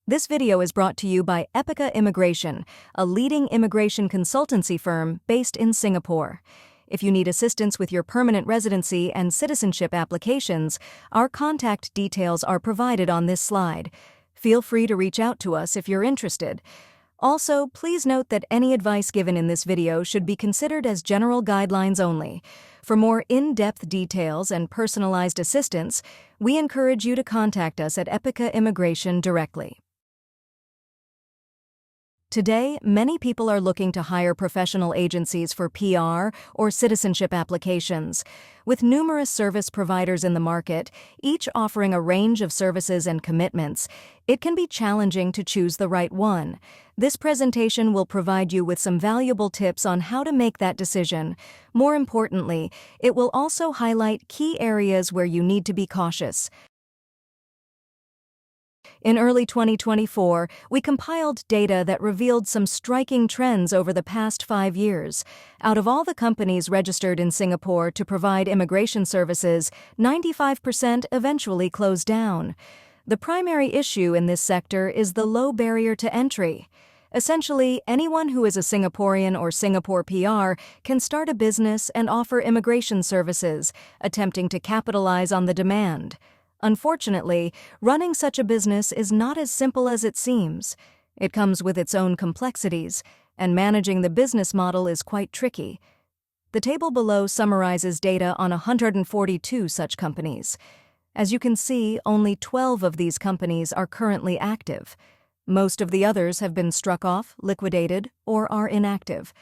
This video is brought to you by Epica Immigration, a leading immigration consultancy firm based in Singapore. If you need assistance with your permanent residency and citizenship applications, our contact details are provided on this slide. Feel free to reach out to us if you're interested. Also, please note that any advice given in this video should be considered as general guidelines only. For more in-depth details and personalized assistance, we encourage you to contact us at Epica Immigration directly. Today, many people are looking to hire professional agencies for PR or citizenship applications. With numerous service providers in the market, each offering a range of services and commitments, it can be challenging to choose the right one. This presentation will provide you with some valuable tips on how to make that decision. More importantly, it will also highlight key areas where you need to be cautious. In early 2024, we compiled data that revealed some striking trends over the past 5 years. Out of all the companies registered in Singapore to provide immigration services, 95% eventually closed down. The primary issue in this sector is the low barrier to entry. Essentially, anyone who is a Singaporean or Singapore PR can start a business and offer immigration services, attempting to capitalize on the demand. Unfortunately, running such a business is not as simple as it seems. It comes with its own complexities, and managing the business model is quite tricky. The table below summarizes data on 142 such companies. As you can see, only 12 of these companies are currently active. Most of the others have been struck off, liquidated, or are inactive.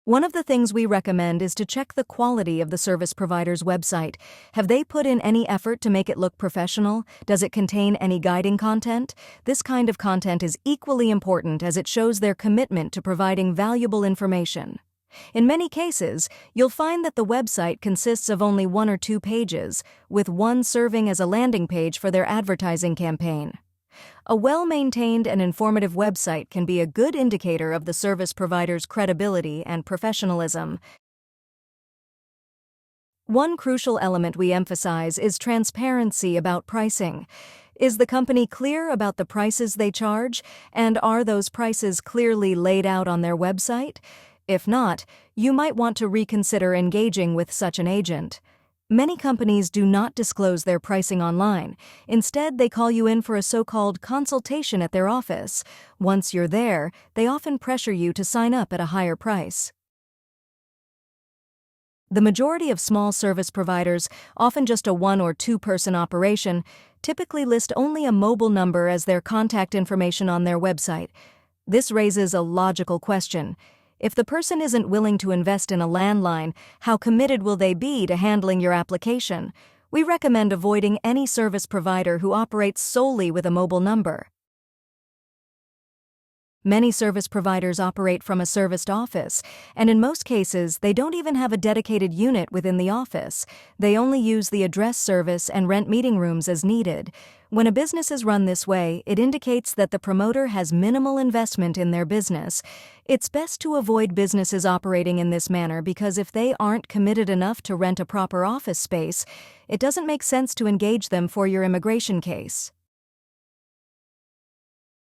One of the things we recommend is to check the quality of the service provider's website. Have they put in any effort to make it look professional? Does it contain any guiding content? This kind of content is equally important as it shows their commitment to providing valuable information. In many cases, you'll find that the website consists of only 1 or 2 pages, with one serving as a landing page for their advertising campaign. A well-maintained and informative website can be a good indicator of the service provider's credibility and professionalism. One crucial element we emphasize is transparency about pricing. Is the company clear about the prices they charge, and are those prices clearly laid out on their website? If not, you might want to reconsider engaging with such an agent. Many companies do not disclose their pricing online. Instead, they call you in for a so-called consultation at their office. Once you're there, they often pressure you to sign up at a higher price. The majority of small service providers, often just a 1- or 2-person operation, typically list only a mobile number as their contact information on their website. This raises a logical question. If the person isn't willing to invest in a landline, how committed will they be to handling your application? We recommend avoiding any service provider who operates solely with a mobile number. Many service providers operate from a serviced office, and in most cases, they don't even have a dedicated unit within the office. They only use the address service and rent meeting rooms as needed. When a business is run this way, it indicates that the promoter has minimal investment in their business. It's best to avoid businesses operating in this manner because if they aren't committed enough to rent a proper office space, it doesn't make sense to engage them for your immigration case.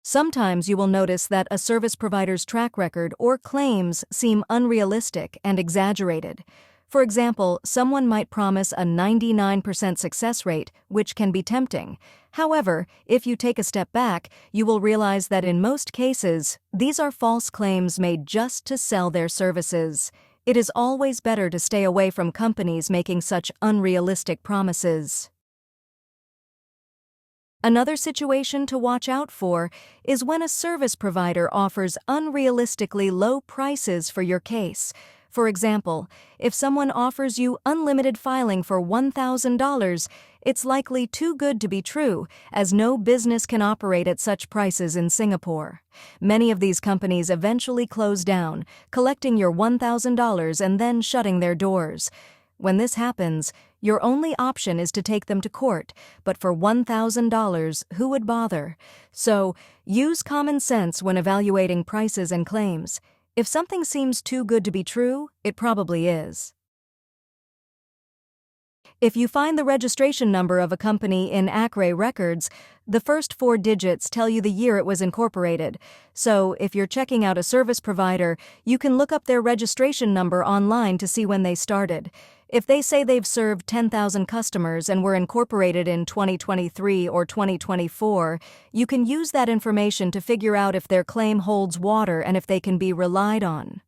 Sometimes you will notice that a service provider's track record or claims seem unrealistic and exaggerated. For example, someone might promise a 99% success rate, which can be tempting. However, if you take a step back, you will realize that in most cases, these are false claims made just to sell their services. It is always better to stay away from companies making such unrealistic promises. Another situation to watch out for is when a service provider offers unrealistically low prices for your case. For example, if someone offers you unlimited filing for $1,000, it's likely too good to be true, as no business can operate at such prices in Singapore. Many of these companies eventually close down, collecting your $1,000 and then shutting their doors. When this happens, your only option is to take them to court, but for $1,000, who would bother? So, use common sense when evaluating prices and claims. If something seems too good to be true, it probably is. If you find the registration number of a company in ACRE records, the first 4 digits tell you the year it was incorporated. So, if you're checking out a service provider, you can look up their registration number online to see when they started. If they say they've served 10,000 customers and were incorporated in 2023 or 2024, you can use that information to figure out if their claim holds water and if they can be relied on.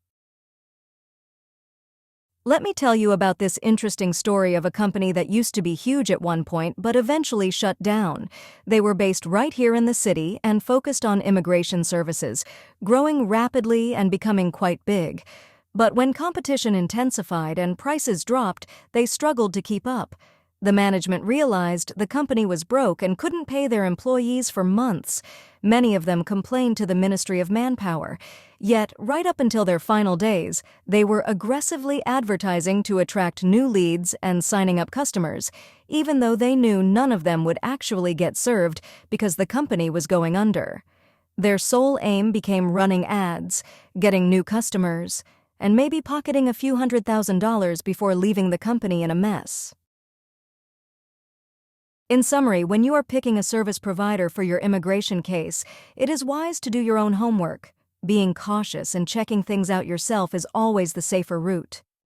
Let me tell you about this interesting story of a company that used to be huge at one point but eventually shut down. They were based right here in the city and focused on immigration services, growing rapidly and becoming quite big. But when competition intensified and prices dropped, they struggled to keep up. The management realized the company was broke and couldn't pay their employees for months. Many of them complained to the Ministry of Manpower. Yet, right up until their final days, they were aggressively advertising to attract new leads and signing up customers, even though they knew none of them would actually get served because the company was going under. Their sole aim became running ads, getting new customers, and maybe pocketing a few $100,000 before leaving the company in a mess. In summary, when you are picking a service provider for your immigration case, it is wise to do your own homework. Being cautious and checking things out yourself is always the safer route.